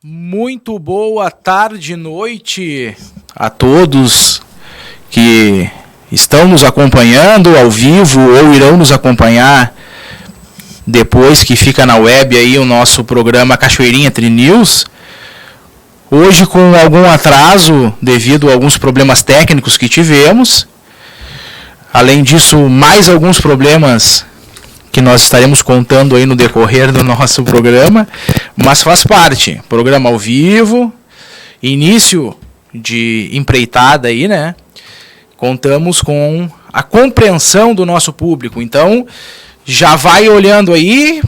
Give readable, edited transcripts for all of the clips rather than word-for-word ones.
Muito boa tarde, noite a todos que estão nos acompanhando ao vivo ou irão nos acompanhar depois que fica na web aí o nosso programa Cachoeirinha Tri News. Hoje com algum atraso devido a alguns problemas técnicos que tivemos. Além disso, mais alguns problemas que nós estaremos contando aí no decorrer do nosso programa, mas faz parte, programa ao vivo, início de empreitada aí, né? Contamos com a compreensão do nosso público, então já vai olhando aí,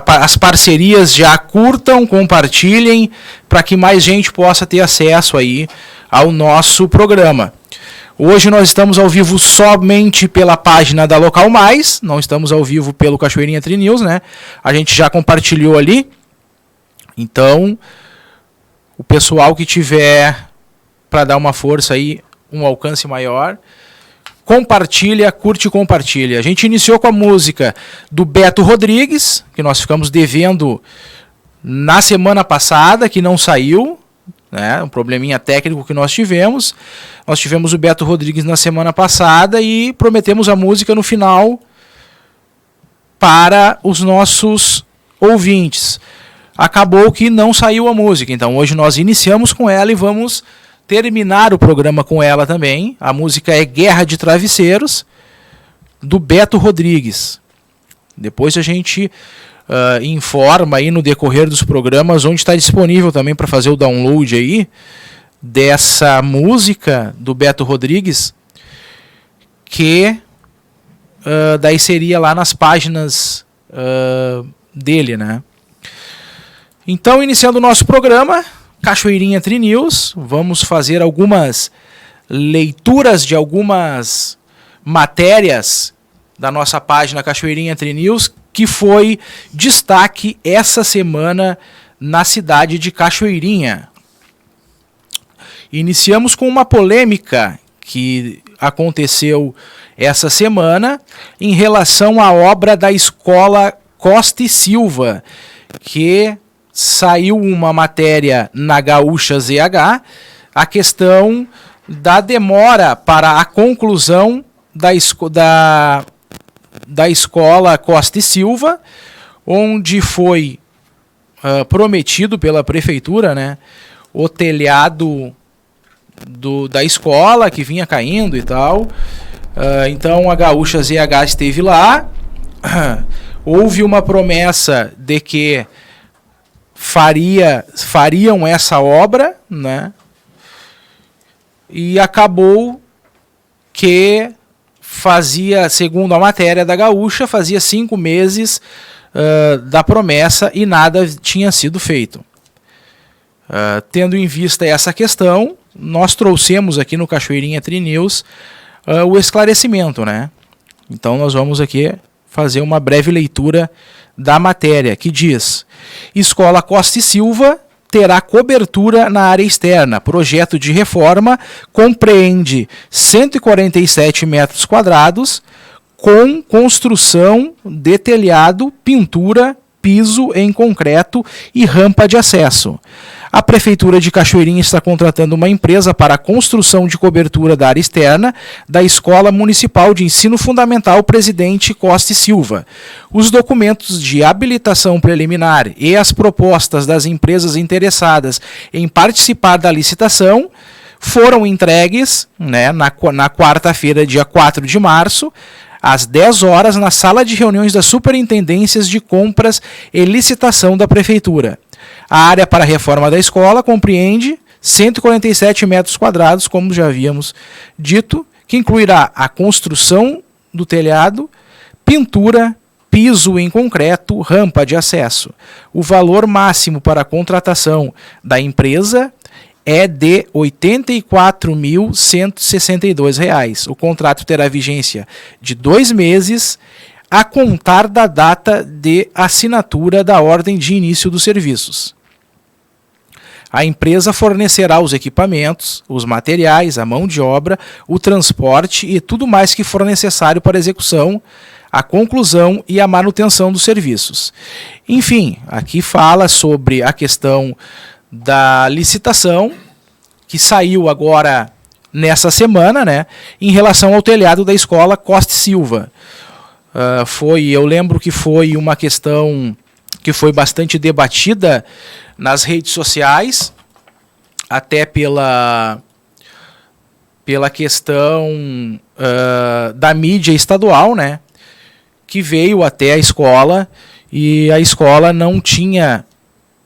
as parcerias já curtam, compartilhem, para que mais gente possa ter acesso aí ao nosso programa. Hoje nós estamos ao vivo somente pela página da Local Mais, não estamos ao vivo pelo Cachoeirinha Tri News, né? A gente já compartilhou ali. Então, o pessoal que tiver para dar uma força aí, um alcance maior, compartilha, curte e compartilha. A gente iniciou com a música do Beto Rodrigues, que nós ficamos devendo na semana passada, que não saiu, né? Um probleminha técnico que nós tivemos. Nós tivemos o Beto Rodrigues na semana passada e prometemos a música no final para os nossos ouvintes. Acabou que não saiu a música, então hoje nós iniciamos com ela e vamos terminar o programa com ela também. A música é Guerra de Travesseiros, do Beto Rodrigues. Depois a gente informa aí no decorrer dos programas onde está disponível também para fazer o download aí dessa música do Beto Rodrigues, que daí seria lá nas páginas dele, né? Então, iniciando o nosso programa, Cachoeirinha Tri News, vamos fazer algumas leituras de algumas matérias da nossa página Cachoeirinha Tri News, que foi destaque essa semana na cidade de Cachoeirinha. Iniciamos com uma polêmica que aconteceu essa semana em relação à obra da escola Costa e Silva, que saiu uma matéria na Gaúcha ZH, a questão da demora para a conclusão da escola Costa e Silva, onde foi prometido pela prefeitura, né, o telhado da escola que vinha caindo e tal. Então a Gaúcha ZH esteve lá, houve uma promessa de que fariam essa obra, né, e acabou que segundo a matéria da Gaúcha, fazia 5 meses da promessa e nada tinha sido feito. Tendo em vista essa questão, nós trouxemos aqui no Cachoeirinha Tri News o esclarecimento, né? Então nós vamos aqui fazer uma breve leitura da matéria, que diz: Escola Costa e Silva terá cobertura na área externa. Projeto de reforma compreende 147 metros quadrados com construção de telhado, pintura, piso em concreto e rampa de acesso. A Prefeitura de Cachoeirinha está contratando uma empresa para a construção de cobertura da área externa da Escola Municipal de Ensino Fundamental Presidente Costa e Silva. Os documentos de habilitação preliminar e as propostas das empresas interessadas em participar da licitação foram entregues, né, na quarta-feira, dia 4 de março, às 10 horas, na sala de reuniões das Superintendências de Compras e Licitação da Prefeitura. A área para a reforma da escola compreende 147 metros quadrados, como já havíamos dito, que incluirá a construção do telhado, pintura, piso em concreto, rampa de acesso. O valor máximo para a contratação da empresa é de R$ 84.162. O contrato terá vigência de 2 meses a contar da data de assinatura da ordem de início dos serviços. A empresa fornecerá os equipamentos, os materiais, a mão de obra, o transporte e tudo mais que for necessário para a execução, a conclusão e a manutenção dos serviços. Enfim, aqui fala sobre a questão da licitação, que saiu agora nessa semana, né, em relação ao telhado da escola Costa e Silva. Eu lembro que foi uma questão que foi bastante debatida nas redes sociais, até pela questão da mídia estadual, né, que veio até a escola e a escola não tinha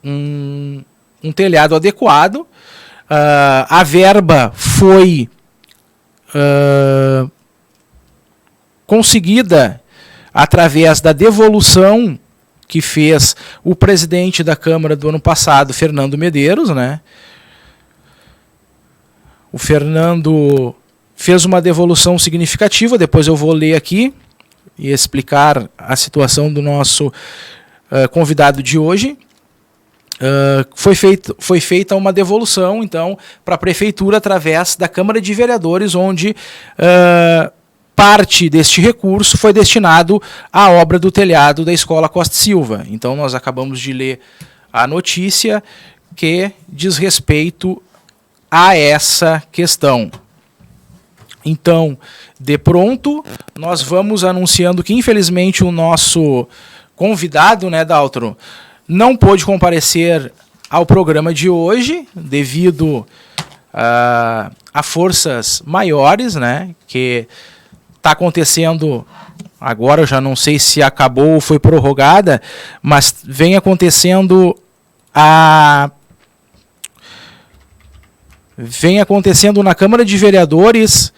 um telhado adequado. A verba foi conseguida através da devolução que fez o presidente da Câmara do ano passado, Fernando Medeiros, né? O Fernando fez uma devolução significativa, depois eu vou ler aqui e explicar a situação do nosso convidado de hoje. Foi feita uma devolução, então, para a Prefeitura através da Câmara de Vereadores, onde parte deste recurso foi destinado à obra do telhado da Escola Costa e Silva. Então, nós acabamos de ler a notícia que diz respeito a essa questão. Então, de pronto, nós vamos anunciando que, infelizmente, o nosso convidado, né, Daltro, não pôde comparecer ao programa de hoje, devido a forças maiores, né, que está acontecendo agora, eu já não sei se acabou ou foi prorrogada, mas vem acontecendo na Câmara de Vereadores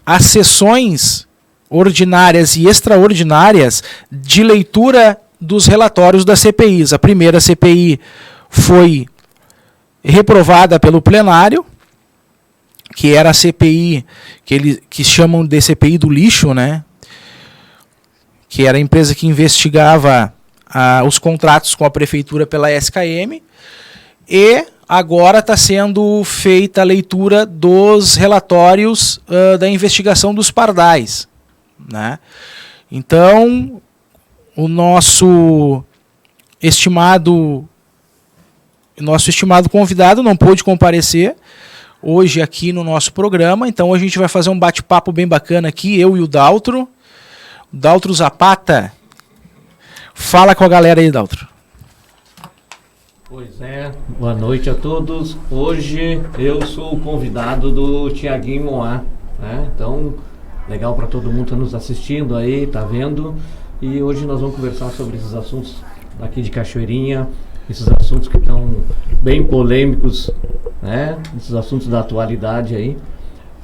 as sessões ordinárias e extraordinárias de leitura dos relatórios das CPIs. A primeira CPI foi reprovada pelo plenário, que era a CPI que chamam de CPI do lixo, né? Que era a empresa que investigava os contratos com a prefeitura pela SKM, e agora está sendo feita a leitura dos relatórios da investigação dos pardais, né? Então, o nosso estimado convidado não pôde comparecer hoje aqui no nosso programa, então a gente vai fazer um bate-papo bem bacana aqui, eu e o Daltro. O Daltro Zapata. Fala com a galera aí, Daltro. Pois é, boa noite a todos. Hoje eu sou o convidado do Tiaguinho Moá, né? Então, legal para todo mundo que tá nos assistindo aí, tá vendo? E hoje nós vamos conversar sobre esses assuntos aqui de Cachoeirinha, esses assuntos que estão bem polêmicos, né? Esses assuntos da atualidade aí.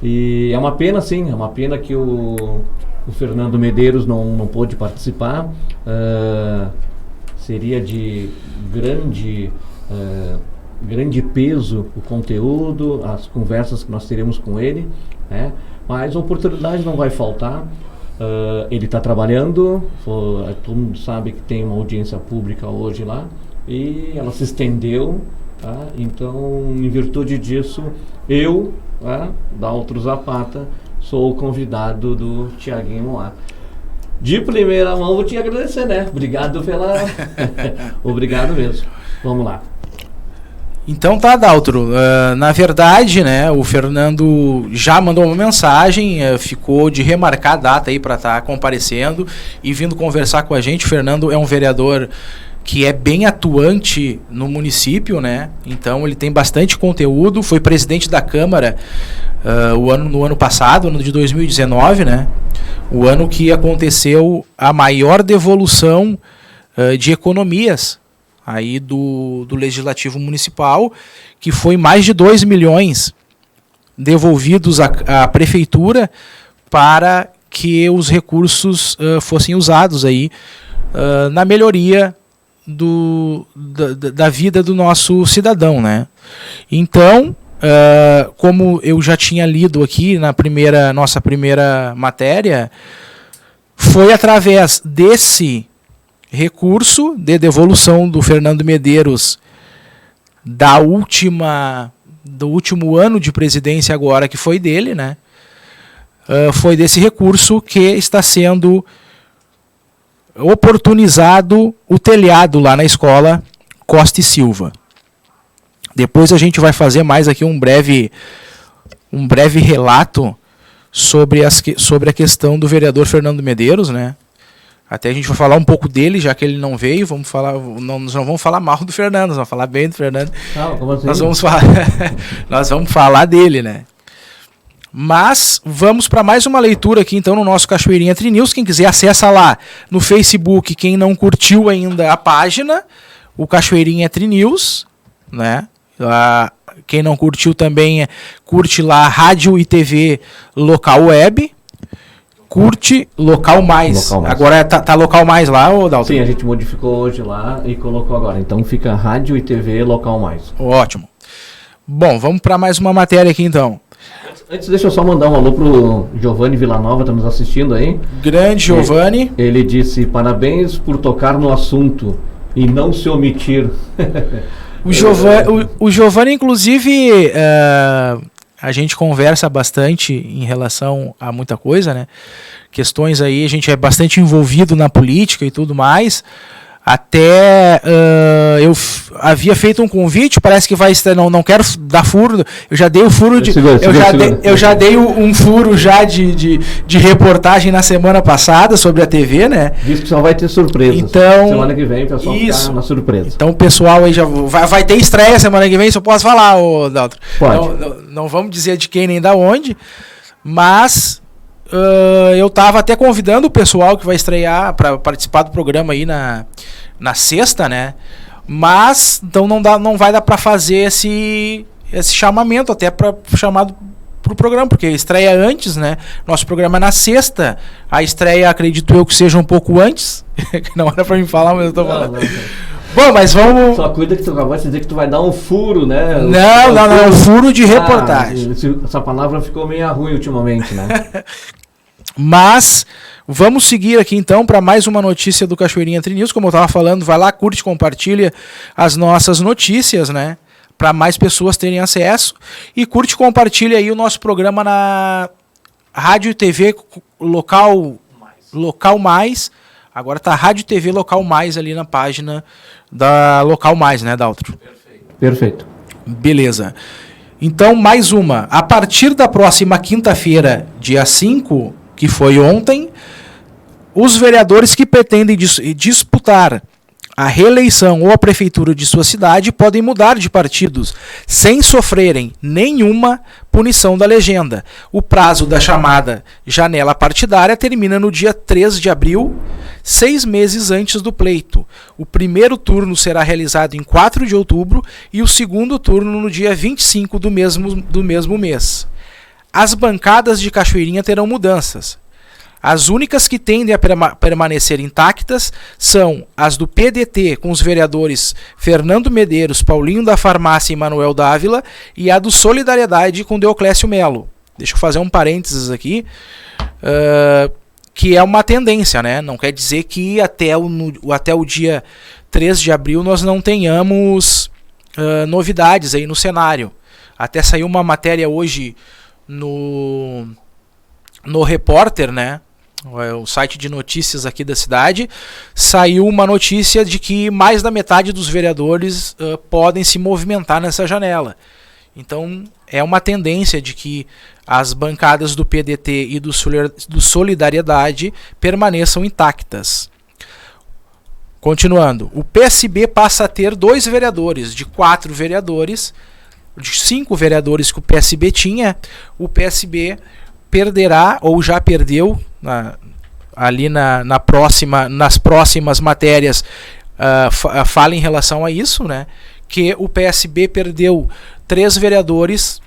E é uma pena, sim, é uma pena que o Fernando Medeiros não pôde participar. Seria de grande peso o conteúdo, as conversas que nós teremos com ele, né? Mas a oportunidade não vai faltar. Ele está trabalhando, todo mundo sabe que tem uma audiência pública hoje lá, e ela se estendeu, tá? Então, em virtude disso, eu, Daltro Zapata, sou o convidado do Tiaguinho Moá. De primeira mão, vou te agradecer, né? Obrigado pela... Obrigado mesmo. Vamos lá. Então tá, Daltro. Na verdade, né, o Fernando já mandou uma mensagem, ficou de remarcar a data aí para estar comparecendo e vindo conversar com a gente. O Fernando é um vereador que é bem atuante no município, né? Então ele tem bastante conteúdo, foi presidente da Câmara no ano passado, ano de 2019, né? O ano que aconteceu a maior devolução de economias aí do Legislativo Municipal, que foi mais de 2 milhões devolvidos à Prefeitura para que os recursos fossem usados aí na melhoria da vida do nosso cidadão, né? Então, como eu já tinha lido aqui na nossa primeira matéria, foi através desse recurso de devolução do Fernando Medeiros do último ano de presidência agora, que foi dele, né? foi desse recurso que está sendo oportunizado o telhado lá na escola Costa e Silva. Depois a gente vai fazer mais aqui um breve relato sobre a questão do vereador Fernando Medeiros, né? Até a gente vai falar um pouco dele, já que ele não veio. Nós não vamos falar mal do Fernando, nós vamos falar bem do Fernando. Como assim? Nós vamos falar dele, né? Mas vamos para mais uma leitura aqui, então, no nosso Cachoeirinha Tri News. Quem quiser, acessa lá no Facebook. Quem não curtiu ainda a página, o Cachoeirinha Tri News, né? Quem não curtiu também, curte lá Rádio e TV Local Web. Curte Local Mais. Agora tá Local Mais lá, ô Dalton? Sim, a gente modificou hoje lá e colocou agora. Então fica Rádio e TV Local Mais. Ótimo. Bom, vamos para mais uma matéria aqui então. Antes, deixa eu só mandar um alô pro Giovanni Villanova, tá nos assistindo aí. Grande Giovanni. Ele disse, parabéns por tocar no assunto e não se omitir. O Giovanni, inclusive, a gente conversa bastante em relação a muita coisa, né? Questões aí, a gente é bastante envolvido na política e tudo mais. Até eu havia feito um convite, parece que vai estar, não quero dar furo, eu já dei o furo de eu já dei um furo já de reportagem na semana passada sobre a TV, né? Diz que só vai ter surpresa. Então, semana que vem o pessoal fica na surpresa. Então o pessoal aí já vai ter estreia semana que vem, se eu posso falar, ô Dalton. Pode. Não vamos dizer de quem nem da onde, mas eu estava até convidando o pessoal que vai estrear para participar do programa aí na sexta, né? Mas então não vai dar para fazer esse chamamento, até para chamado pro programa, porque estreia antes, né? Nosso programa é na sexta, a estreia acredito eu que seja um pouco antes, que não era para mim falar, mas eu tô falando. Bom, mas vamos... Só cuida que tu acabou de dizer que tu vai dar um furo, né? Não, um furo de reportagem. Essa palavra ficou meio ruim ultimamente, né? Mas vamos seguir aqui então para mais uma notícia do Cachoeirinha Tri News. Como eu estava falando, vai lá, curte, compartilha as nossas notícias, né? Para mais pessoas terem acesso. E curte e compartilha aí o nosso programa na Rádio e TV Local Mais. Agora tá Rádio e TV Local Mais ali na página da Local Mais, né, Daltro? Perfeito. Beleza. Então, mais uma. A partir da próxima quinta-feira, dia 5, que foi ontem, os vereadores que pretendem disputar a reeleição ou a prefeitura de sua cidade podem mudar de partidos sem sofrerem nenhuma punição da legenda. O prazo da chamada janela partidária termina no dia 3 de abril, 6 meses antes do pleito. O primeiro turno será realizado em 4 de outubro e o segundo turno no dia 25 do mesmo mês. As bancadas de Cachoeirinha terão mudanças. As únicas que tendem a permanecer intactas são as do PDT, com os vereadores Fernando Medeiros, Paulinho da Farmácia e Manuel Dávila, e a do Solidariedade com Deoclésio Melo. Deixa eu fazer um parênteses aqui, que é uma tendência, né? Não quer dizer que até o dia 3 de abril nós não tenhamos novidades aí no cenário. Até saiu uma matéria hoje no Repórter, né? O site de notícias aqui da cidade, saiu uma notícia de que mais da metade dos vereadores podem se movimentar nessa janela. Então é uma tendência de que as bancadas do PDT e do Solidariedade permaneçam intactas. Continuando, o PSB passa a ter 2 vereadores, de 4 vereadores, de 5 vereadores que o PSB tinha, o PSB perderá, ou já perdeu, nas próximas matérias fala em relação a isso, né? Que o PSB perdeu 3 vereadores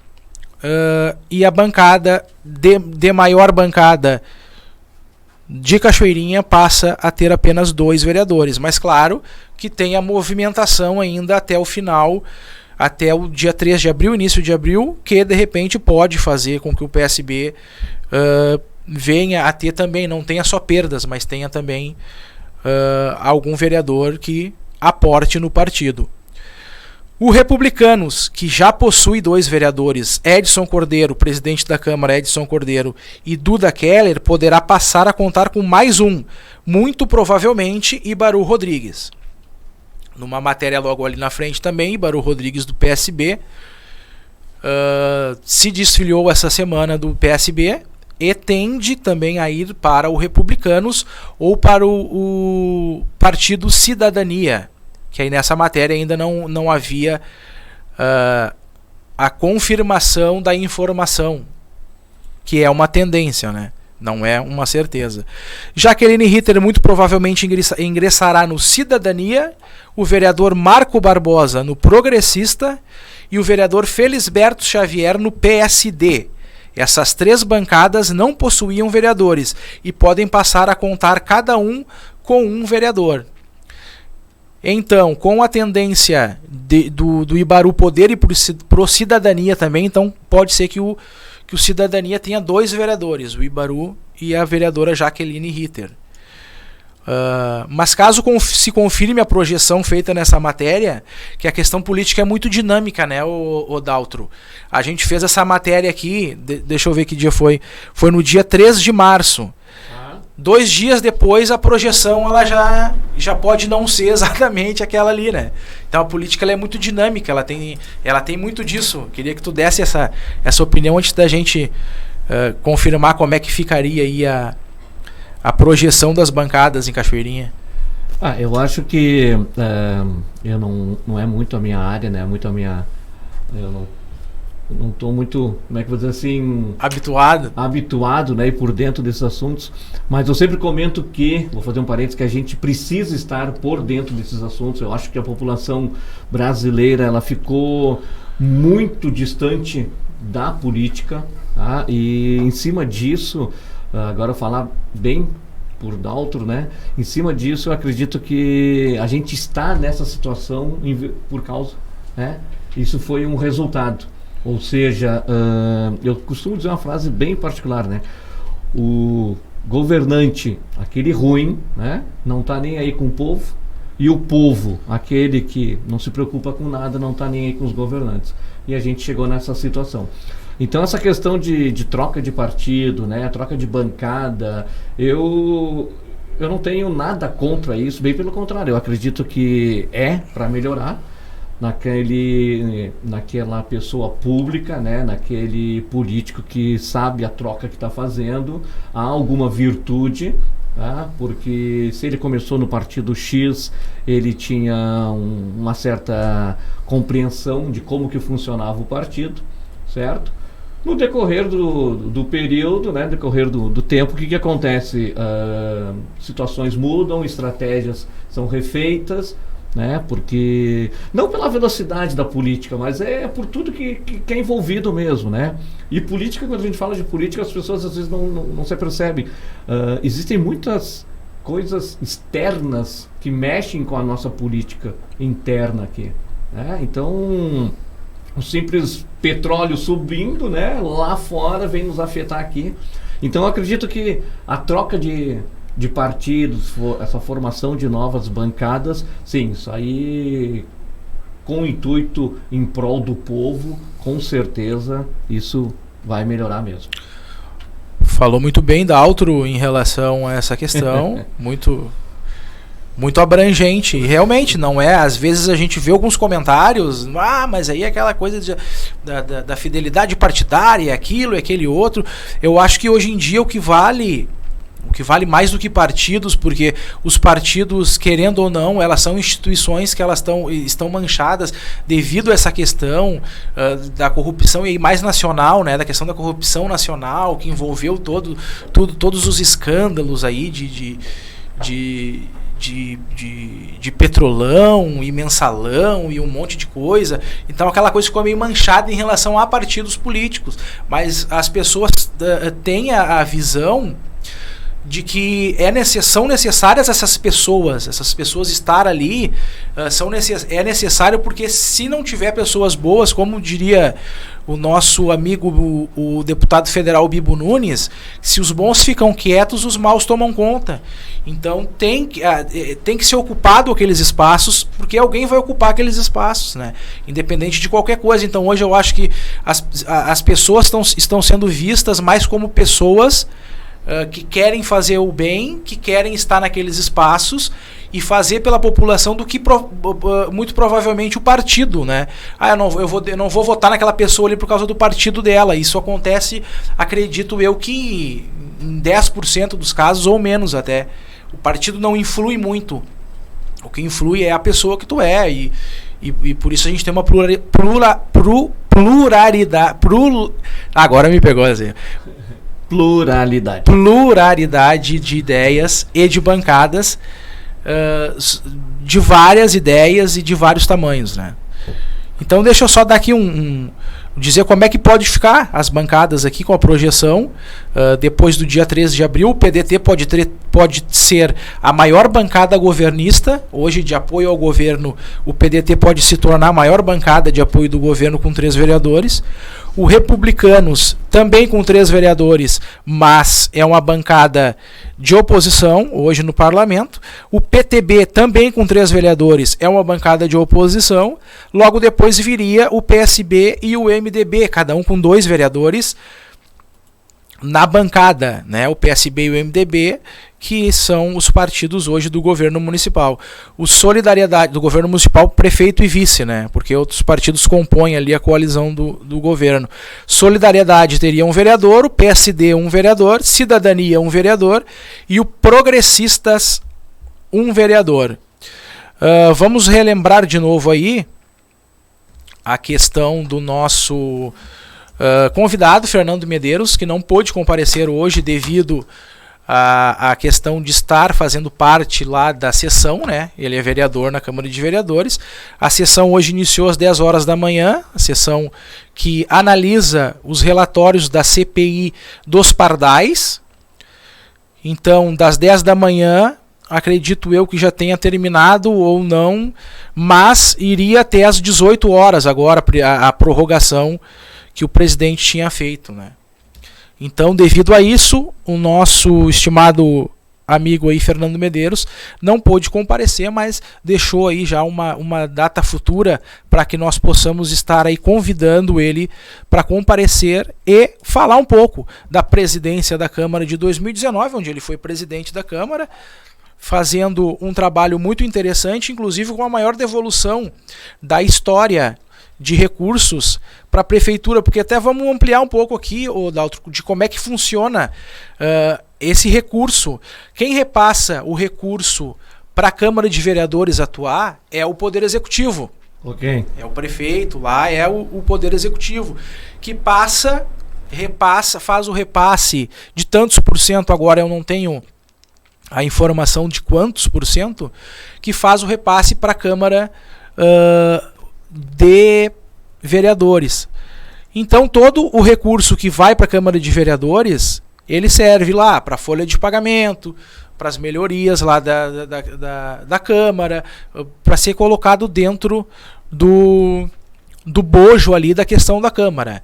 e a bancada de maior bancada de Cachoeirinha passa a ter apenas 2 vereadores. Mas claro que tem a movimentação ainda até o final, até o dia 3 de abril, início de abril, que de repente pode fazer com que o PSB venha a ter também, não tenha só perdas, mas tenha também algum vereador que aporte no partido. O Republicanos, que já possui 2 vereadores, Edson Cordeiro, presidente da Câmara Edson Cordeiro, e Duda Keller, poderá passar a contar com mais um, muito provavelmente Ibaru Rodrigues. Numa matéria logo ali na frente também, Ibaru Rodrigues do PSB se desfiliou essa semana do PSB e tende também a ir para o Republicanos ou para o Partido Cidadania, que aí nessa matéria ainda não havia a confirmação da informação, que é uma tendência, né? Não é uma certeza. Jaqueline Ritter muito provavelmente ingressará no Cidadania, o vereador Marco Barbosa no Progressista e o vereador Felisberto Xavier no PSD. Essas 3 bancadas não possuíam vereadores e podem passar a contar cada um com um vereador. Então, com a tendência do Ibaru poder ir para o Cidadania também, então pode ser que o Cidadania tenha 2 vereadores, o Ibaru e a vereadora Jaqueline Ritter. Mas caso se confirme a projeção feita nessa matéria, que a questão política é muito dinâmica, né, o Daltro? A gente fez essa matéria aqui, deixa eu ver que dia foi. Foi no dia 3 de março. 2 dias depois a projeção ela já pode não ser exatamente aquela ali, né? Então a política ela é muito dinâmica, ela tem muito disso. Queria que tu desse essa opinião antes da gente confirmar como é que ficaria aí a projeção das bancadas em Cachoeirinha. Eu acho que eu não é muito a minha área, né? Muito a minha... Eu não estou muito, como é que eu vou dizer assim... Habituado, né? E por dentro desses assuntos. Mas eu sempre comento que, vou fazer um parênteses, que a gente precisa estar por dentro desses assuntos. Eu acho que a população brasileira, ela ficou muito distante da política, tá? E em cima disso, agora falar bem por Daltro, né? Em cima disso, eu acredito que a gente está nessa situação por causa, né? Isso foi um resultado. Ou seja, eu costumo dizer uma frase bem particular, né? O governante, aquele ruim, né? Não está nem aí com o povo. E o povo, aquele que não se preocupa com nada, não está nem aí com os governantes. E a gente chegou nessa situação. Então essa questão de troca de partido, né? Troca de bancada, eu não tenho nada contra isso. Bem pelo contrário, eu acredito que é para melhorar. Naquela pessoa pública, né, naquele político que sabe a troca que está fazendo, há alguma virtude, tá? Porque se ele começou no partido X, ele tinha uma certa compreensão de como que funcionava o partido, certo? No decorrer do período, né, no decorrer do tempo, o que acontece? Situações mudam, estratégias são refeitas, né? Porque não pela velocidade da política, mas é por tudo que é envolvido mesmo, né? E política, quando a gente fala de política, as pessoas às vezes não se percebem. Existem muitas coisas externas que mexem com a nossa política interna aqui, né? Então, o simples petróleo subindo, né, lá fora vem nos afetar aqui. Então, eu acredito que a troca de partidos, essa formação de novas bancadas, sim, isso aí com o intuito em prol do povo, com certeza isso vai melhorar mesmo. Falou muito bem, Daltro, em relação a essa questão, muito abrangente, e realmente não é, às vezes a gente vê alguns comentários, mas aí aquela coisa da fidelidade partidária, aquilo e aquele outro. Eu acho que hoje em dia o que vale mais do que partidos, porque os partidos, querendo ou não, elas são instituições que elas estão manchadas devido a essa questão da corrupção, e mais nacional, né, da questão da corrupção nacional, que envolveu todos os escândalos aí de petrolão e mensalão e um monte de coisa. Então aquela coisa ficou meio manchada em relação a partidos políticos, mas as pessoas têm a visão de que são necessárias essas pessoas estar ali, é necessário, porque se não tiver pessoas boas, como diria o nosso amigo, o deputado federal Bibo Nunes, se os bons ficam quietos, os maus tomam conta. Então tem que ser ocupado aqueles espaços, porque alguém vai ocupar aqueles espaços, né? Independente de qualquer coisa. Então hoje eu acho que as pessoas estão sendo vistas mais como pessoas que querem fazer o bem, que querem estar naqueles espaços e fazer pela população, do que muito provavelmente o partido, né? Eu não vou votar naquela pessoa ali por causa do partido dela. Isso acontece, acredito eu, que em 10% dos casos ou menos até. O partido não influi muito. O que influi é a pessoa que tu é, e por isso a gente tem uma pluralidade. Agora me pegou assim. Pluralidade de ideias e de bancadas, de várias ideias e de vários tamanhos, né? Então deixa eu só dar aqui dizer como é que pode ficar as bancadas aqui com a projeção. Depois do dia 13 de abril, o PDT pode ser a maior bancada governista. Hoje, de apoio ao governo, o PDT pode se tornar a maior bancada de apoio do governo, com 3 vereadores. O Republicanos, também com 3 vereadores, mas é uma bancada de oposição hoje no parlamento. O PTB, também com 3 vereadores, é uma bancada de oposição. Logo depois viria o PSB e o MDB, cada um com 2 vereadores na bancada, né? O PSB e o MDB, que são os partidos hoje do governo municipal. O Solidariedade, do governo municipal, prefeito e vice, né? Porque outros partidos compõem ali a coalizão do governo. Solidariedade teria um vereador, o PSD um vereador, Cidadania um vereador e o Progressistas um vereador. Vamos relembrar de novo aí a questão do nosso convidado, Fernando Medeiros, que não pôde comparecer hoje devido à questão de estar fazendo parte lá da sessão, né? Ele é vereador na Câmara de Vereadores. A sessão hoje iniciou às 10 horas da manhã, a sessão que analisa os relatórios da CPI dos Pardais. Então, das 10 da manhã, acredito eu que já tenha terminado ou não, mas iria até às 18 horas agora a prorrogação que o presidente tinha feito, né? Então, devido a isso, o nosso estimado amigo aí, Fernando Medeiros, não pôde comparecer, mas deixou aí já uma data futura para que nós possamos estar aí convidando ele para comparecer e falar um pouco da presidência da Câmara de 2019, onde ele foi presidente da Câmara, fazendo um trabalho muito interessante, inclusive com a maior devolução da história de recursos para a prefeitura, porque até vamos ampliar um pouco aqui, Daltro, de como é que funciona esse recurso. Quem repassa o recurso para a Câmara de Vereadores atuar é o Poder Executivo. Okay. É o prefeito, lá é o Poder Executivo, que faz o repasse de tantos por cento, agora eu não tenho a informação de quantos por cento, que faz o repasse para a Câmara de Vereadores. Então todo o recurso que vai para a Câmara de Vereadores, ele serve lá para a folha de pagamento, para as melhorias lá da Câmara, para ser colocado dentro do bojo ali da questão da Câmara.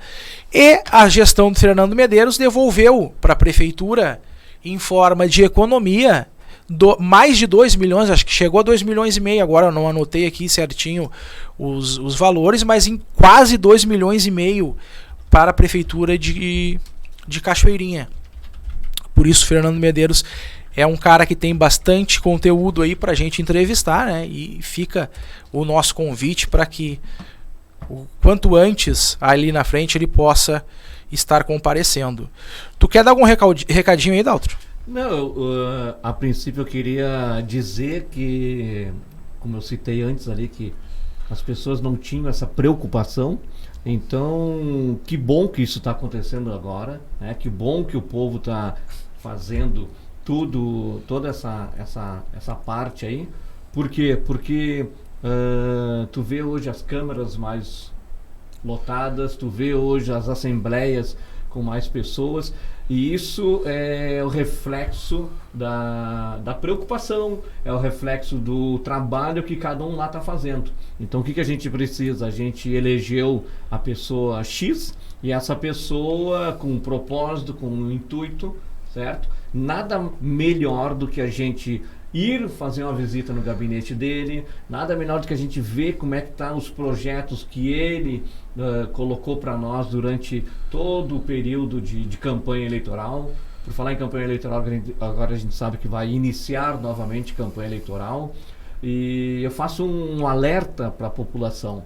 E a gestão do Fernando Medeiros devolveu para a Prefeitura, em forma de economia, mais de 2 milhões, acho que chegou a 2 milhões e meio, agora eu não anotei aqui certinho os valores, mas em quase 2 milhões e meio para a Prefeitura de Cachoeirinha. Por isso, Fernando Medeiros é um cara que tem bastante conteúdo aí para a gente entrevistar, né? E fica o nosso convite para que o quanto antes, ali na frente, ele possa estar comparecendo. Tu quer dar algum recadinho aí, Daltro? Não, a princípio eu queria dizer que, como eu citei antes ali, que as pessoas não tinham essa preocupação. Então, que bom que isso está acontecendo agora, né? Que bom que o povo está fazendo toda essa parte aí. Por quê? Porque tu vê hoje as câmaras mais lotadas, tu vê hoje as assembleias com mais pessoas. E isso é o reflexo da preocupação, é o reflexo do trabalho que cada um lá está fazendo. Então o que a gente precisa? A gente elegeu a pessoa X e essa pessoa com um propósito, com um intuito, certo? Nada melhor do que a gente ir fazer uma visita no gabinete dele, nada melhor do que a gente ver como é que estão os projetos que ele colocou para nós durante todo o período de campanha eleitoral. Por falar em campanha eleitoral, agora a gente sabe que vai iniciar novamente campanha eleitoral. E eu faço um alerta para a população,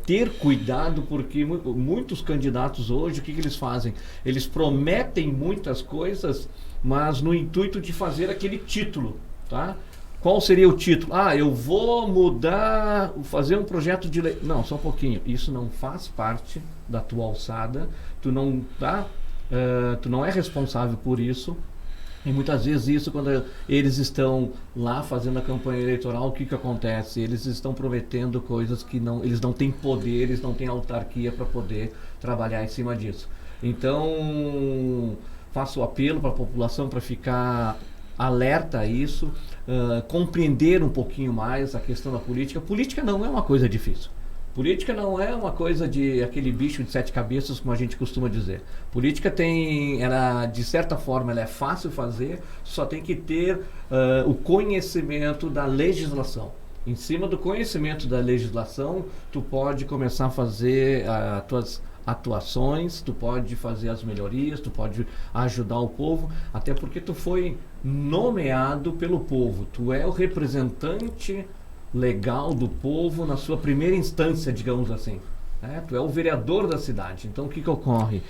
ter cuidado, porque muitos candidatos hoje, o que eles fazem? Eles prometem muitas coisas, mas no intuito de fazer aquele título, tá? Qual seria o título? Eu vou mudar, fazer um projeto de lei. Não, só um pouquinho. Isso não faz parte da tua alçada, tu não é responsável por isso. E muitas vezes isso, quando eles estão lá fazendo a campanha eleitoral, o que acontece? Eles estão prometendo coisas que eles não têm poder, eles não têm autarquia para poder trabalhar em cima disso. Então, faço o apelo para a população para ficar alerta a isso, compreender um pouquinho mais a questão da política. Política não é uma coisa difícil. Política não é uma coisa de aquele bicho de 7 cabeças, como a gente costuma dizer. Política de certa forma, ela é fácil fazer, só tem que ter o conhecimento da legislação. Em cima do conhecimento da legislação, tu pode começar a fazer as tuas atuações, tu pode fazer as melhorias, tu pode ajudar o povo, até porque tu foi nomeado pelo povo. Tu é o representante legal do povo na sua primeira instância, digamos assim. Tu é o vereador da cidade. Então o que ocorre?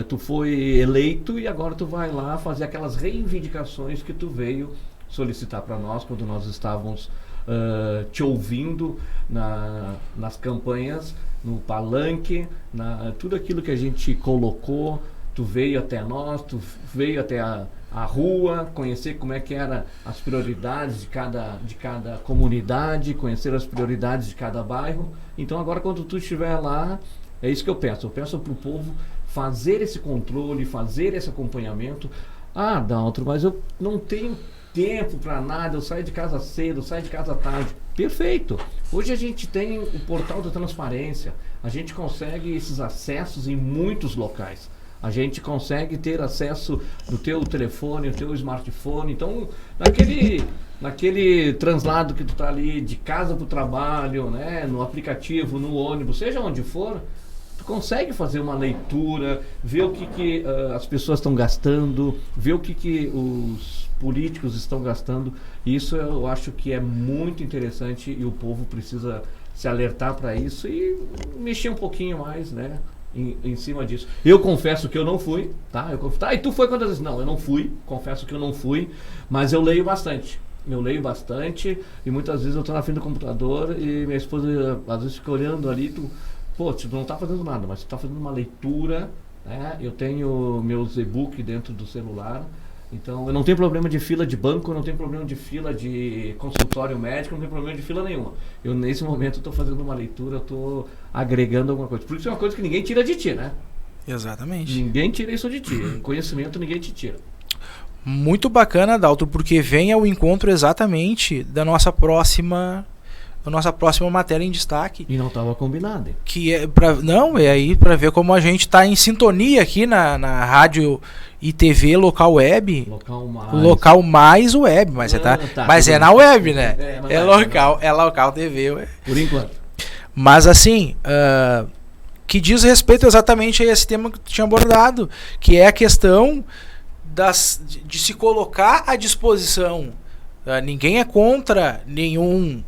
Tu foi eleito e agora tu vai lá fazer aquelas reivindicações que tu veio solicitar para nós quando nós estávamos te ouvindo nas campanhas, no palanque, tudo aquilo que a gente colocou. Tu veio até nós, tu veio até a rua, conhecer como é que eram as prioridades de cada comunidade, conhecer as prioridades de cada bairro. Então agora quando tu estiver lá, é isso que eu peço para o povo fazer esse controle, fazer esse acompanhamento. Daltro, mas eu não tenho tempo para nada, eu saio de casa cedo, eu saio de casa tarde. Perfeito! Hoje a gente tem o portal da transparência, a gente consegue esses acessos em muitos locais. A gente consegue ter acesso no teu telefone, no teu smartphone. Então, naquele translado que tu tá ali de casa para o trabalho, né, no aplicativo, no ônibus, seja onde for, tu consegue fazer uma leitura, ver o que as pessoas estão gastando, ver o que os políticos estão gastando. Isso eu acho que é muito interessante e o povo precisa se alertar para isso e mexer um pouquinho mais, né? Em cima disso. Eu confesso que eu não fui, tá? E tu foi quantas vezes? Não, eu não fui, confesso que eu não fui, mas eu leio bastante. E muitas vezes eu tô na frente do computador e minha esposa às vezes fica olhando ali, tu não tá fazendo nada, mas tu tá fazendo uma leitura, né? Eu tenho meus e-book dentro do celular. Então, eu não tenho problema de fila de banco, eu não tenho problema de fila de consultório médico, eu não tenho problema de fila nenhuma. Eu, nesse momento, estou fazendo uma leitura, estou agregando alguma coisa. Por isso é uma coisa que ninguém tira de ti, né? Exatamente. Ninguém tira isso de ti. Conhecimento ninguém te tira. Muito bacana, Dalton, porque vem ao encontro exatamente da nossa próxima matéria em destaque. E não estava combinado. Que é para ver como a gente está em sintonia aqui na rádio e TV local web. Local mais web, mas mas é na web, né? É local TV. Por enquanto. Mas assim, que diz respeito exatamente a esse tema que tu tinha abordado, que é a questão de se colocar à disposição. Ninguém é contra nenhum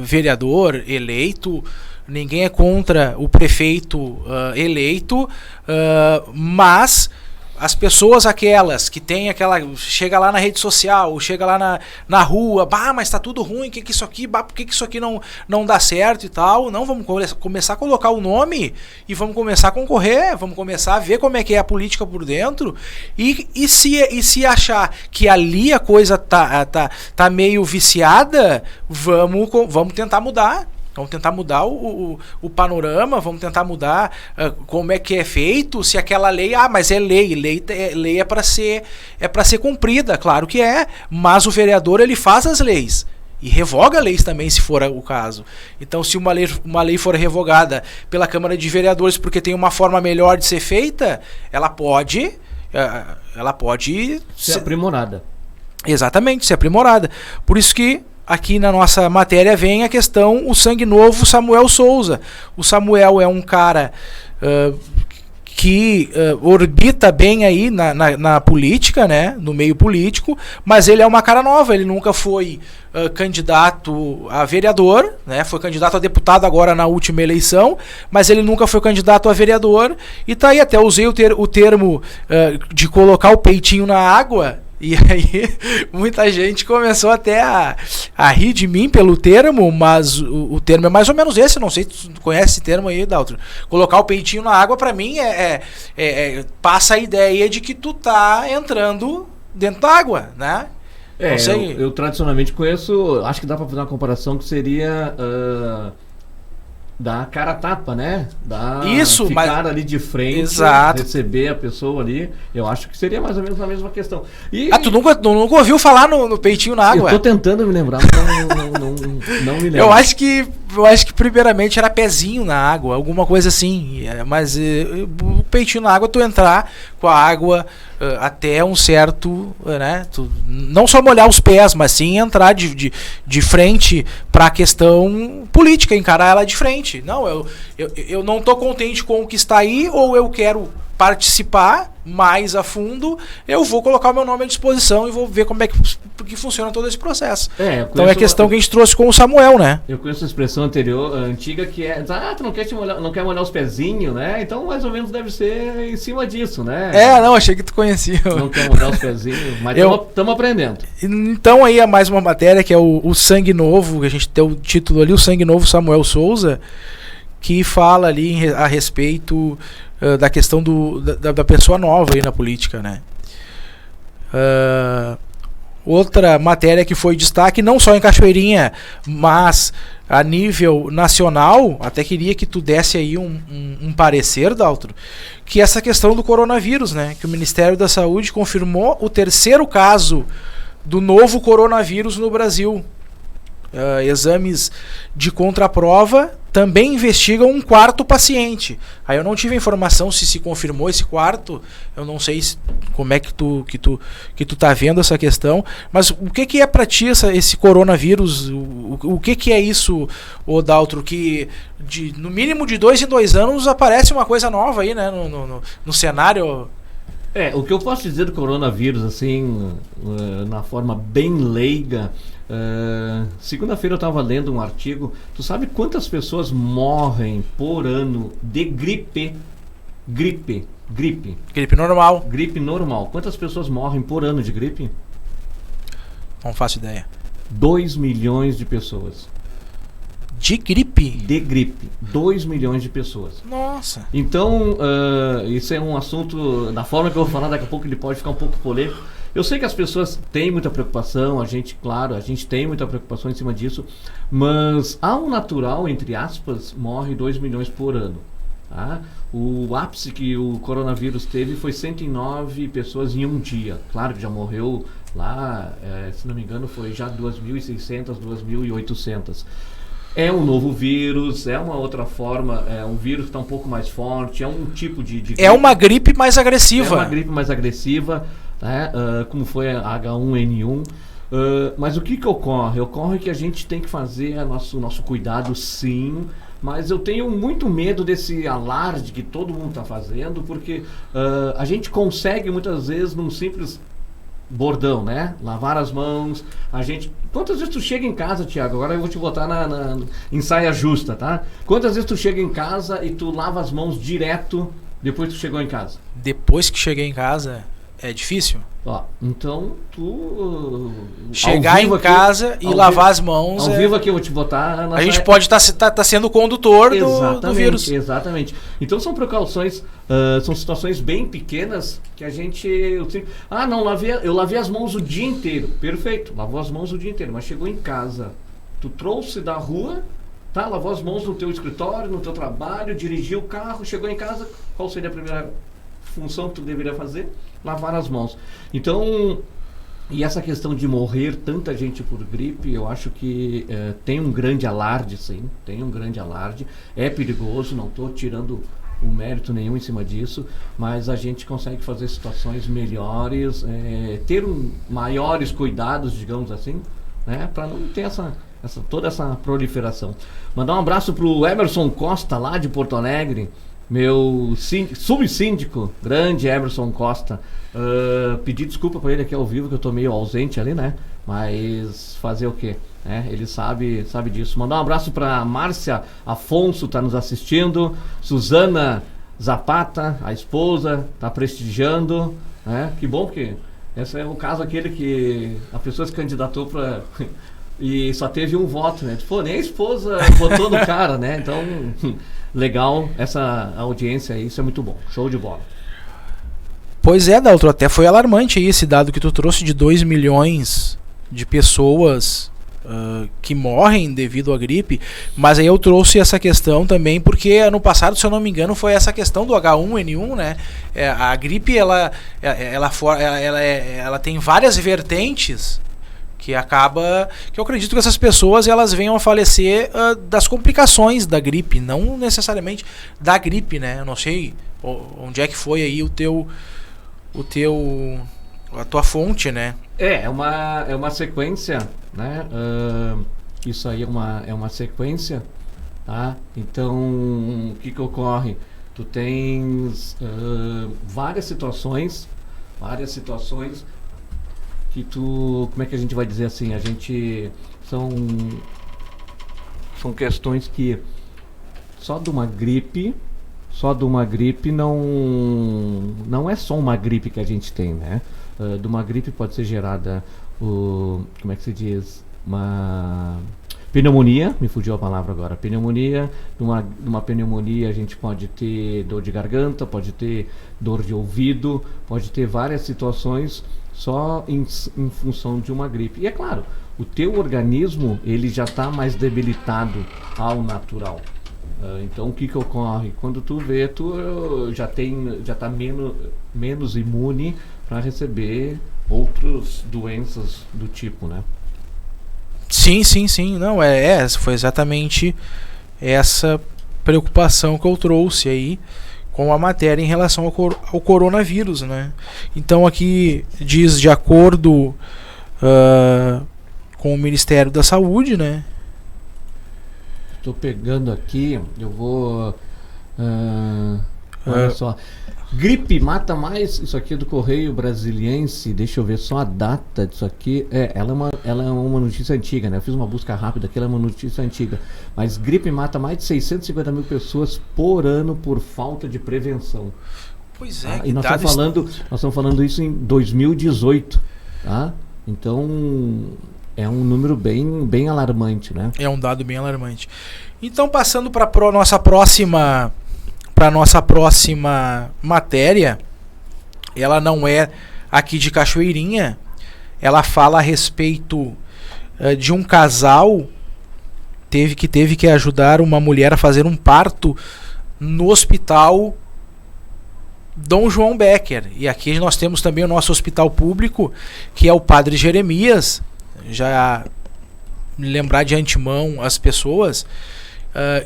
vereador eleito, ninguém é contra o prefeito eleito, mas as pessoas aquelas que tem chega lá na rede social, chega lá na rua, mas tá tudo ruim, que isso aqui, por que isso aqui não dá certo e tal, não, vamos começar a colocar o nome e vamos começar a concorrer, vamos começar a ver como é que é a política por dentro e se achar que ali a coisa tá meio viciada, vamos tentar mudar. Vamos tentar mudar o panorama, vamos tentar mudar como é que é feito, se aquela lei, mas é lei é para ser cumprida, claro que é, mas o vereador ele faz as leis e revoga leis também, se for o caso. Então, se uma lei for revogada pela Câmara de Vereadores porque tem uma forma melhor de ser feita, ela pode ser aprimorada. Exatamente, ser aprimorada. Por isso que aqui na nossa matéria vem a questão, o sangue novo Samuel Souza. O Samuel é um cara que orbita bem aí na política, né, no meio político, mas ele é uma cara nova, ele nunca foi candidato a vereador, né, foi candidato a deputado agora na última eleição, mas ele nunca foi candidato a vereador, e tá aí, até usei o termo de colocar o peitinho na água. E aí muita gente começou até a rir de mim pelo termo, mas o termo é mais ou menos esse, não sei se tu conhece esse termo aí, Daltro. Colocar o peitinho na água pra mim passa a ideia de que tu tá entrando dentro da água, né? Não sei. Eu tradicionalmente conheço, acho que dá pra fazer uma comparação que seria da cara a tapa, né? Ficar ali de frente, exato, receber a pessoa ali. Eu acho que seria mais ou menos a mesma questão. Tu nunca ouviu falar no peitinho na água? Eu tô tentando me lembrar, mas não me lembro. Eu acho que primeiramente era pezinho na água, alguma coisa assim. Mas o peitinho na água, tu entrar com a água até um certo, né? Tu não só molhar os pés, mas sim entrar de frente para a questão política, encarar ela de frente. Não, eu não tô contente com o que está aí, ou eu quero participar mais a fundo, eu vou colocar o meu nome à disposição e vou ver como é que funciona todo esse processo. Então é a questão que a gente trouxe com o Samuel, né? Eu conheço a expressão antiga que é, tu não quer molhar os pezinhos, né? Então mais ou menos deve ser em cima disso, né? Não, achei que tu conhecia. Não quer molhar os pezinhos, mas estamos aprendendo. Então aí é mais uma matéria que é o Sangue Novo, que a gente tem o título ali, o Sangue Novo Samuel Souza, que fala ali a respeito da questão da pessoa nova aí na política, né? Outra matéria que foi destaque, não só em Cachoeirinha, mas a nível nacional, até queria que tu desse aí um parecer, Daltro, que essa questão do coronavírus, né? Que o Ministério da Saúde confirmou o 3º caso do novo coronavírus no Brasil. Exames de contraprova também investigam um 4º paciente. Aí eu não tive a informação se confirmou esse 4º. Eu não sei como é que tu tá vendo essa questão. Mas o que é pra ti esse coronavírus? O que é isso, Daltro? Que no mínimo de 2 em 2 anos aparece uma coisa nova aí, né? No cenário. O que eu posso dizer do coronavírus, assim, na forma bem leiga. Segunda-feira eu estava lendo um artigo. Tu sabe quantas pessoas morrem por ano de gripe? Gripe normal. Gripe normal. Quantas pessoas morrem por ano de gripe? Não faço ideia. 2 milhões de pessoas. De gripe? De gripe. 2 milhões de pessoas. Nossa. Então, isso é um assunto, na forma que eu vou falar daqui a pouco, ele pode ficar um pouco polêmico. Eu sei que as pessoas têm muita preocupação, a gente tem muita preocupação em cima disso, mas ao natural, entre aspas, morre 2 milhões por ano. Tá? O ápice que o coronavírus teve foi 109 pessoas em um dia. Claro que já morreu lá, se não me engano, foi já 2.600, 2.800. É um novo vírus, é uma outra forma, é um vírus que está um pouco mais forte, é um tipo de gripe. É uma gripe mais agressiva. É uma gripe mais agressiva, né? Como foi a H1N1. Mas o que ocorre? Ocorre que a gente tem que fazer nosso cuidado, sim, mas eu tenho muito medo desse alarde que todo mundo está fazendo, porque a gente consegue muitas vezes num simples bordão, né? Lavar as mãos. Quantas vezes tu chega em casa, Thiago? Agora eu vou te botar em saia justa, tá? Quantas vezes tu chega em casa e tu lava as mãos direto depois que tu chegou em casa? Depois que cheguei em casa, é difícil? Então tu... Chegar em casa e lavar as mãos... Ao vivo aqui eu vou te botar... A gente pode estar sendo o condutor do vírus. Exatamente. Então são precauções, são situações bem pequenas que a gente... eu lavei as mãos o dia inteiro. Perfeito, lavou as mãos o dia inteiro, mas chegou em casa, tu trouxe da rua, Tá, lavou as mãos no teu escritório, no teu trabalho, dirigiu o carro, chegou em casa, qual seria a primeira função que tu deveria fazer? Lavar as mãos. Então, e essa questão de morrer tanta gente por gripe, eu acho que tem um grande alarde, sim, tem um grande alarde. É perigoso, não estou tirando um mérito nenhum em cima disso, mas a gente consegue fazer situações melhores, ter maiores cuidados, digamos assim, né, para não ter toda essa proliferação. Mandar um abraço pro Emerson Costa, lá de Porto Alegre, meu subsíndico, grande Emerson Costa. Pedi desculpa para ele aqui ao vivo, que eu tô meio ausente ali, né? Mas fazer o quê? Ele sabe disso. Mandar um abraço para Márcia Afonso, tá nos assistindo. Suzana Zapata, a esposa, tá prestigiando, né? Que bom, porque esse é o caso aquele que a pessoa se candidatou para e só teve um voto, né? Pô, nem a esposa votou no cara, né? Então, legal essa audiência aí, isso é muito bom. Show de bola. Pois é, Daltro, até foi alarmante aí esse dado que tu trouxe de 2 milhões de pessoas que morrem devido à gripe, mas aí eu trouxe essa questão também porque ano passado, se eu não me engano, foi essa questão do H1N1, né? A gripe, ela tem várias vertentes que acaba, que eu acredito que essas pessoas elas venham a falecer das complicações da gripe, não necessariamente da gripe, né? Eu não sei onde é que foi aí a tua fonte, né? É uma sequência, né? Isso aí é uma sequência, tá? Então, o que ocorre? Tu tens várias situações que tu, como é que a gente vai dizer assim? A gente são questões que só de uma gripe não é só uma gripe que a gente tem, né? De uma gripe pode ser gerada como é que se diz? Uma pneumonia, me fugiu a palavra agora, pneumonia. De uma pneumonia a gente pode ter dor de garganta, pode ter dor de ouvido, pode ter várias situações só em função de uma gripe. E é claro, o teu organismo ele já está mais debilitado ao natural. Então o que ocorre? Quando tu vê, tu já está menos imune para receber outras doenças do tipo, né? Sim. Não, foi exatamente essa preocupação que eu trouxe aí com a matéria em relação ao coronavírus, né? Então aqui diz, de acordo com o Ministério da Saúde, né? Estou pegando aqui, eu vou... olha só. Gripe mata mais, isso aqui é do Correio Brasiliense, deixa eu ver só a data disso aqui. Ela é uma notícia antiga, né? Eu fiz uma busca rápida aqui, ela é uma notícia antiga. Mas gripe mata mais de 650 mil pessoas por ano por falta de prevenção. Pois é. E nós estamos falando isso em 2018, tá? Então, é um número bem alarmante, né? É um dado bem alarmante. Então, passando para nossa próxima matéria, ela não é aqui de Cachoeirinha, ela fala a respeito de um casal que teve que ajudar uma mulher a fazer um parto no hospital Dom João Becker. E aqui nós temos também o nosso hospital público, que é o Padre Jeremias. Já lembrar de antemão as pessoas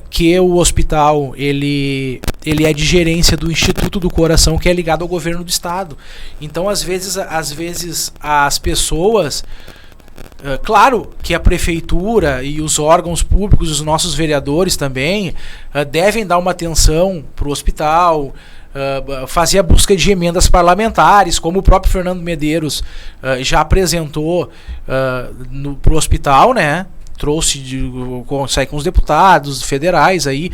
que o hospital ele é de gerência do Instituto do Coração, que é ligado ao governo do estado. Então às vezes as pessoas, claro que a prefeitura e os órgãos públicos, os nossos vereadores também devem dar uma atenção para o hospital, fazer a busca de emendas parlamentares, como o próprio Fernando Medeiros já apresentou para o hospital, né? Trouxe com os deputados federais aí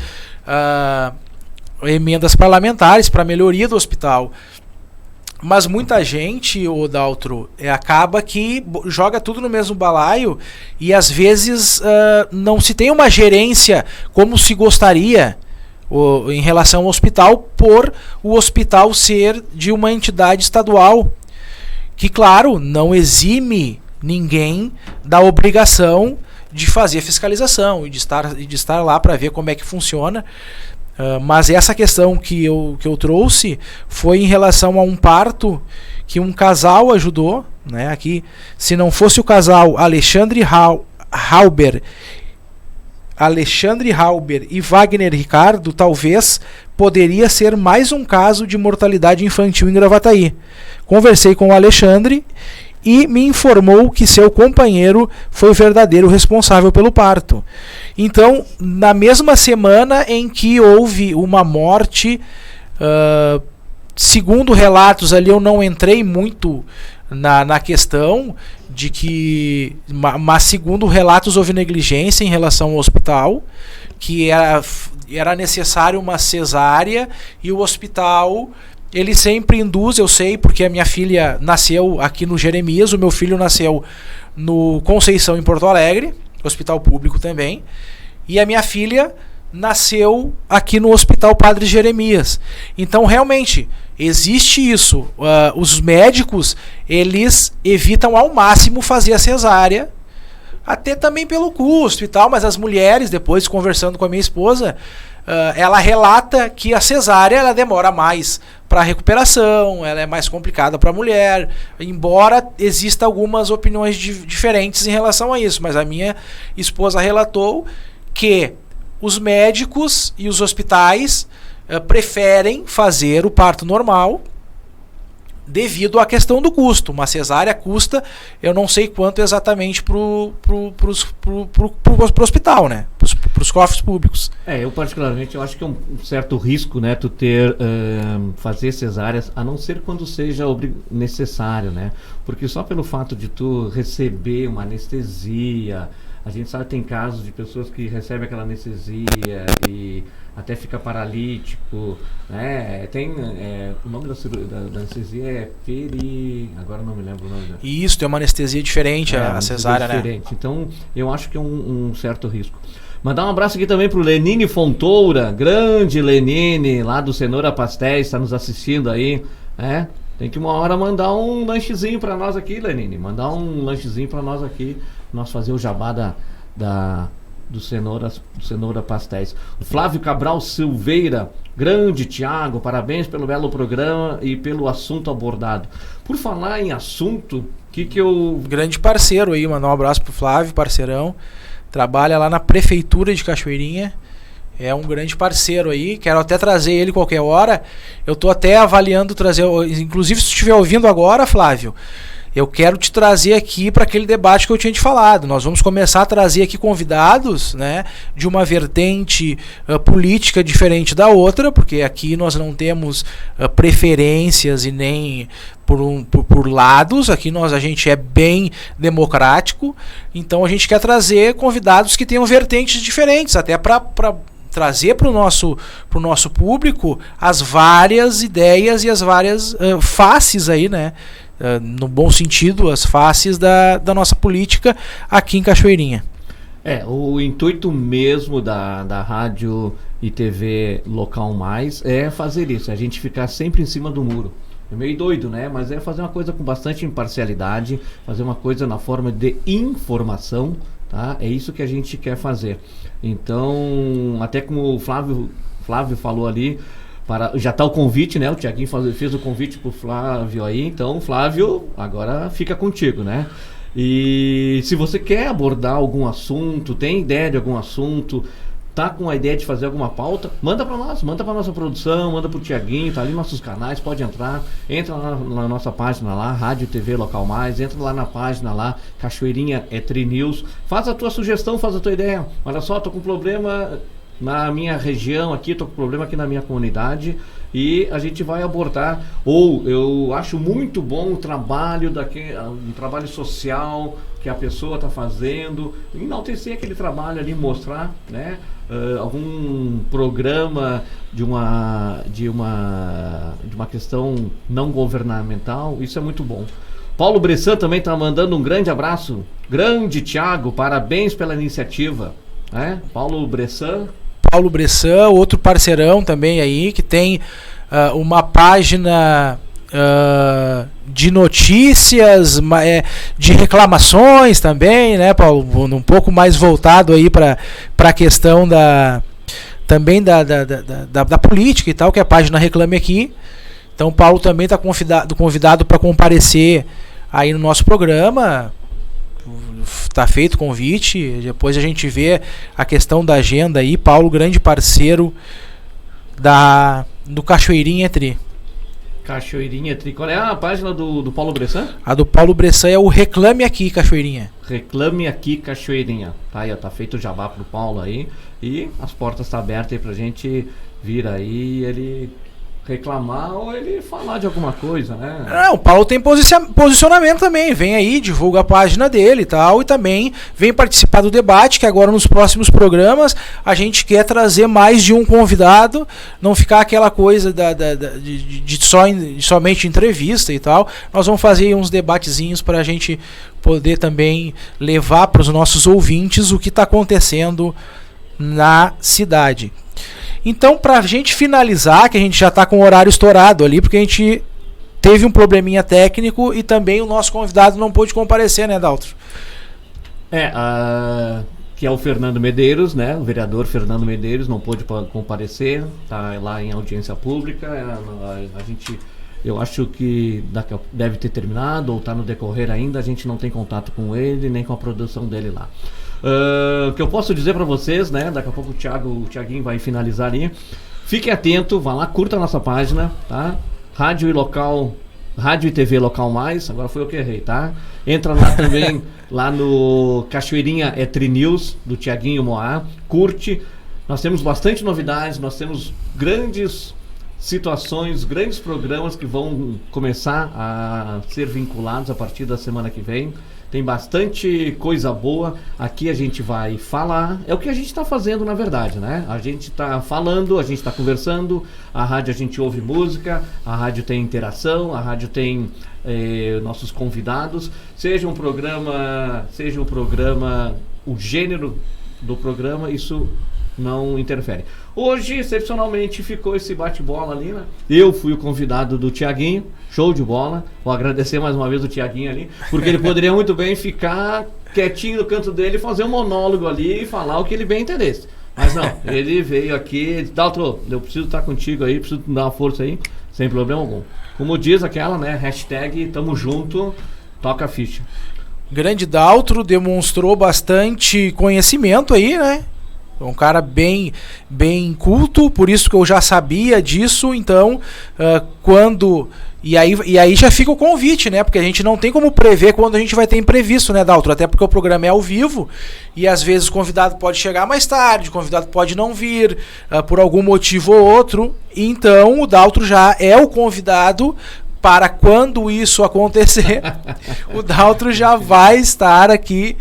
emendas parlamentares para a melhoria do hospital. Mas muita gente, o Daltro, acaba que joga tudo no mesmo balaio e às vezes não se tem uma gerência como se gostaria em relação ao hospital, por o hospital ser de uma entidade estadual, que claro, não exime ninguém da obrigação de fazer a fiscalização e de estar lá para ver como é que funciona. Mas essa questão que eu trouxe foi em relação a um parto que um casal ajudou, né? Aqui, se não fosse o casal Alexandre Halber e Wagner Ricardo, talvez poderia ser mais um caso de mortalidade infantil em Gravataí. Conversei com o Alexandre e me informou que seu companheiro foi o verdadeiro responsável pelo parto. Então, na mesma semana em que houve uma morte, segundo relatos ali, eu não entrei muito na questão de que, mas segundo relatos houve negligência em relação ao hospital, que era necessário uma cesárea, e o hospital, ele sempre induz, eu sei, porque a minha filha nasceu aqui no Jeremias, o meu filho nasceu no Conceição, em Porto Alegre, hospital público também, e a minha filha nasceu aqui no Hospital Padre Jeremias. Então, realmente, existe isso. Os médicos, eles evitam ao máximo fazer a cesárea, até também pelo custo e tal, mas as mulheres, depois conversando com a minha esposa, ela relata que a cesárea ela demora mais para recuperação, ela é mais complicada para a mulher, embora exista algumas opiniões diferentes em relação a isso, mas a minha esposa relatou que os médicos e os hospitais preferem fazer o parto normal devido à questão do custo. Uma cesárea custa, eu não sei quanto exatamente pro hospital, né? Pros cofres públicos. Eu particularmente, eu acho que é um certo risco, né? Tu fazer cesáreas, a não ser quando seja necessário, né? Porque só pelo fato de tu receber uma anestesia, a gente sabe que tem casos de pessoas que recebem aquela anestesia e até fica paralítico, né? Tem o nome da anestesia é agora não me lembro o nome. Né? Isso, tem uma anestesia diferente, a cesárea, diferente. Né? Então, eu acho que é um certo risco. Mandar um abraço aqui também pro Lenine Fontoura, grande Lenine, lá do Cenoura Pastéis, está nos assistindo aí, né? Tem que uma hora mandar um lanchezinho para nós aqui, Lenine, mandar um lanchezinho para nós aqui, nós fazer o jabá do Cenoura Pastéis. O Flávio Cabral Silveira, grande Tiago, parabéns pelo belo programa e pelo assunto abordado. Por falar em assunto, grande parceiro aí, mandar um abraço pro Flávio, parceirão, trabalha lá na Prefeitura de Cachoeirinha, é um grande parceiro aí, quero até trazer ele qualquer hora, eu tô até avaliando trazer, inclusive se tu estiver ouvindo agora, Flávio, eu quero te trazer aqui para aquele debate que eu tinha te falado. Nós vamos começar a trazer aqui convidados, né, de uma vertente política diferente da outra, porque aqui nós não temos preferências e nem por lados. Aqui a gente é bem democrático. Então a gente quer trazer convidados que tenham vertentes diferentes, até para trazer para o nosso público as várias ideias e as várias faces aí, né? No bom sentido, as faces da nossa política aqui em Cachoeirinha. O intuito mesmo da Rádio e TV Local Mais é fazer isso, a gente ficar sempre em cima do muro. É meio doido, né? Mas é fazer uma coisa com bastante imparcialidade, fazer uma coisa na forma de informação, tá? É isso que a gente quer fazer. Então, até como o Flávio falou ali, já está o convite, né? O Tiaguinho fez o convite pro Flávio aí, então Flávio, agora fica contigo, né? E se você quer abordar algum assunto, tem ideia de algum assunto, tá com a ideia de fazer alguma pauta, manda para nós, manda para nossa produção, manda pro Tiaguinho, tá ali nos nossos canais, pode entrar, entra lá na nossa página lá, Rádio TV Local Mais, entra lá na página lá, Cachoeirinha Tri News, faz a tua sugestão, faz a tua ideia. Olha só, tô com problema na minha região aqui, tô com problema aqui na minha comunidade e a gente vai abordar. Ou eu acho muito bom o trabalho um trabalho social que a pessoa está fazendo, enaltecer aquele trabalho ali, mostrar, né, algum programa de uma questão não governamental, isso é muito bom. Paulo Bressan também está mandando um grande abraço, grande Thiago, parabéns pela iniciativa, né? Paulo Bressan, outro parceirão também aí, que tem uma página de notícias, de reclamações também, né, Paulo? Um pouco mais voltado aí para a questão também da política e tal, que é a página Reclame Aqui. Então o Paulo também está convidado para comparecer aí no nosso programa. Está feito o convite. Depois a gente vê a questão da agenda aí. Paulo, grande parceiro do Cachoeirinha Tri. Cachoeirinha Tri. Qual é a página do Paulo Bressan? A do Paulo Bressan é o Reclame Aqui, Cachoeirinha. Reclame Aqui, Cachoeirinha. Tá aí, ó, tá feito o jabá pro Paulo aí. E as portas estão abertas aí pra gente vir aí, ele reclamar ou ele falar de alguma coisa, né? Não, o Paulo tem posicionamento também. Vem aí, divulga a página dele e tal. E também vem participar do debate, que agora nos próximos programas a gente quer trazer mais de um convidado. Não ficar aquela coisa de somente entrevista e tal. Nós vamos fazer uns debatezinhos para a gente poder também levar para os nossos ouvintes o que está acontecendo na cidade. Então, pra gente finalizar, que a gente já tá com o horário estourado ali, porque a gente teve um probleminha técnico e também o nosso convidado não pôde comparecer, né, Daltro? Que é o Fernando Medeiros, né? O vereador Fernando Medeiros não pôde comparecer, tá lá em audiência pública. Eu acho que deve ter terminado ou tá no decorrer ainda, a gente não tem contato com ele, nem com a produção dele lá. O que eu posso dizer para vocês, né? Daqui a pouco o Thiaguinho vai finalizar ali. Fique atento, vá lá, curta a nossa página, tá? Rádio e TV Local Mais, agora foi eu que errei, tá? Entra lá também, lá no Cachoeirinha Tri News, do Thiaguinho Moá, curte. Nós temos bastante novidades, nós temos grandes situações, grandes programas que vão começar a ser vinculados a partir da semana que vem. Tem bastante coisa boa. Aqui a gente vai falar. É o que a gente está fazendo, na verdade, né? A gente está falando, a gente está conversando. A rádio a gente ouve música. A rádio tem interação. A rádio tem nossos convidados. Seja um programa, o gênero do programa, isso não interfere. Hoje, excepcionalmente, ficou esse bate-bola ali, né? Eu fui o convidado do Thiaguinho, show de bola. Vou agradecer mais uma vez o Thiaguinho ali, porque ele poderia muito bem ficar quietinho no canto dele e fazer um monólogo ali e falar o que ele bem entendesse. Mas não, ele veio aqui, Daltro, eu preciso estar contigo aí, preciso dar uma força aí, sem problema algum. Como diz aquela, né, hashtag tamo junto, toca a ficha. Grande Daltro, demonstrou bastante conhecimento aí, né? Um cara bem culto, por isso que eu já sabia disso. Então, E aí já fica o convite, né? Porque a gente não tem como prever quando a gente vai ter imprevisto, né, Daltro? Até porque o programa é ao vivo e às vezes o convidado pode chegar mais tarde, o convidado pode não vir por algum motivo ou outro. Então, o Daltro já é o convidado para quando isso acontecer. O Daltro já vai estar aqui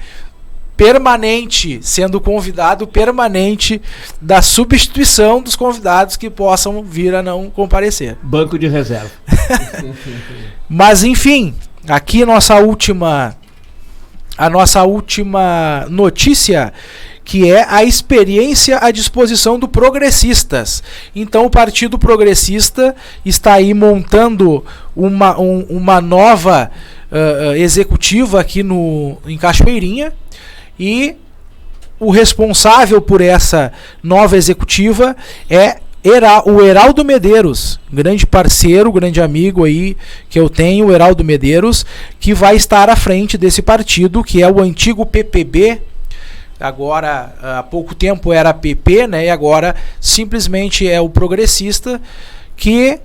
permanente, sendo convidado permanente da substituição dos convidados que possam vir a não comparecer. Banco de reserva. Mas enfim, aqui a nossa última notícia, que é a experiência à disposição do Progressistas. Então o Partido Progressista está aí montando uma nova executiva aqui em Cachoeirinha. E o responsável por essa nova executiva é o Heraldo Medeiros, grande parceiro, grande amigo aí que eu tenho, o Heraldo Medeiros, que vai estar à frente desse partido, que é o antigo PPB. Agora, há pouco tempo era PP, né? E agora simplesmente é o Progressista, que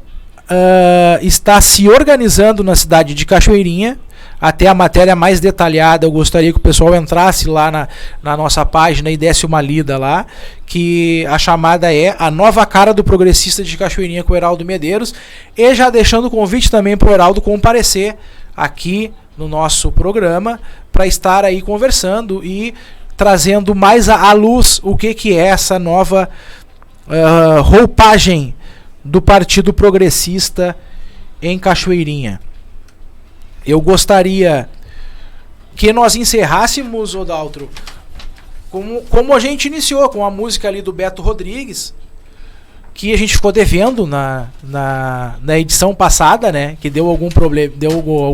está se organizando na cidade de Cachoeirinha. Até a matéria mais detalhada, eu gostaria que o pessoal entrasse lá na nossa página e desse uma lida lá, que a chamada é A Nova Cara do Progressista de Cachoeirinha com o Heraldo Medeiros, e já deixando o convite também para o Heraldo comparecer aqui no nosso programa, para estar aí conversando e trazendo mais à luz o que é essa nova roupagem do Partido Progressista em Cachoeirinha. Eu gostaria que nós encerrássemos, Daltro, como a gente iniciou, com a música ali do Beto Rodrigues, que a gente ficou devendo na edição passada, né? Que deu algum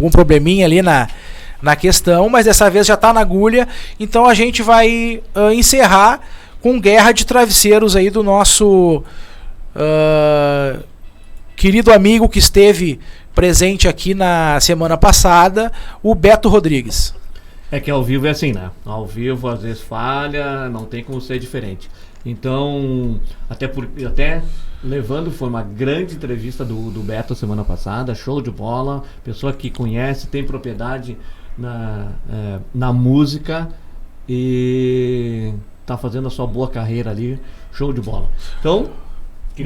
probleminha ali na questão, mas dessa vez já está na agulha. Então a gente vai encerrar com Guerra de Travesseiros aí do nosso querido amigo que esteve presente aqui na semana passada, o Beto Rodrigues. É que ao vivo é assim, né? Ao vivo às vezes falha, não tem como ser diferente. Então, até levando, foi uma grande entrevista do Beto semana passada, show de bola, pessoa que conhece, tem propriedade na música e tá fazendo a sua boa carreira ali, show de bola. Então,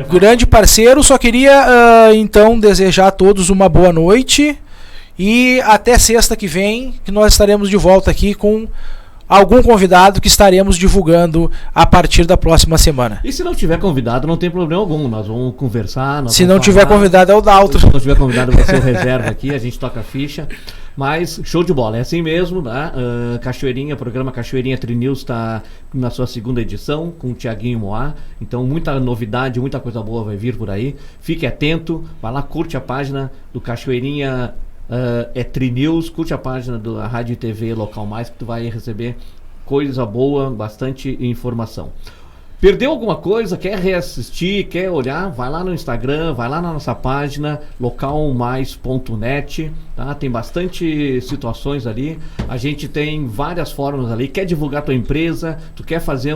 grande parceiro, só queria então desejar a todos uma boa noite e até sexta que vem, que nós estaremos de volta aqui com algum convidado que estaremos divulgando a partir da próxima semana. E se não tiver convidado, não tem problema algum, nós vamos conversar. Se não tiver convidado, é o Daltro. Se não tiver convidado, vai ser o reserva aqui, a gente toca a ficha. Mas show de bola, é assim mesmo, né? Cachoeirinha, programa Cachoeirinha Trinews está na sua segunda edição com o Thiaguinho Moá. Então muita novidade, muita coisa boa vai vir por aí. Fique atento, vai lá, curte a página do Cachoeirinha Trinews, curte a página da Rádio e TV Local Mais, que tu vai receber coisa boa, bastante informação. Perdeu alguma coisa, quer reassistir, quer olhar, vai lá no Instagram, vai lá na nossa página localmais.net, tá? Tem bastante situações ali, a gente tem várias formas ali, quer divulgar tua empresa, tu quer fazer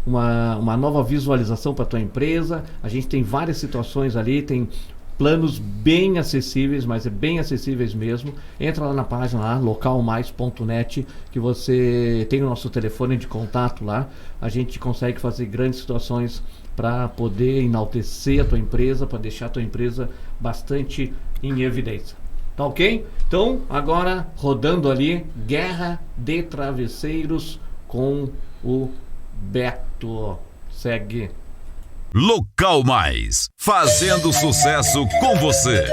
uma nova visualização para tua empresa, a gente tem várias situações ali, tem planos bem acessíveis, mas é bem acessíveis mesmo. Entra lá na página lá, localmais.net, que você tem o nosso telefone de contato lá. A gente consegue fazer grandes situações para poder enaltecer a tua empresa, para deixar a tua empresa bastante em evidência. Tá ok? Então, agora rodando ali, Guerra de Travesseiros com o Beto. Segue. Local Mais, fazendo sucesso com você.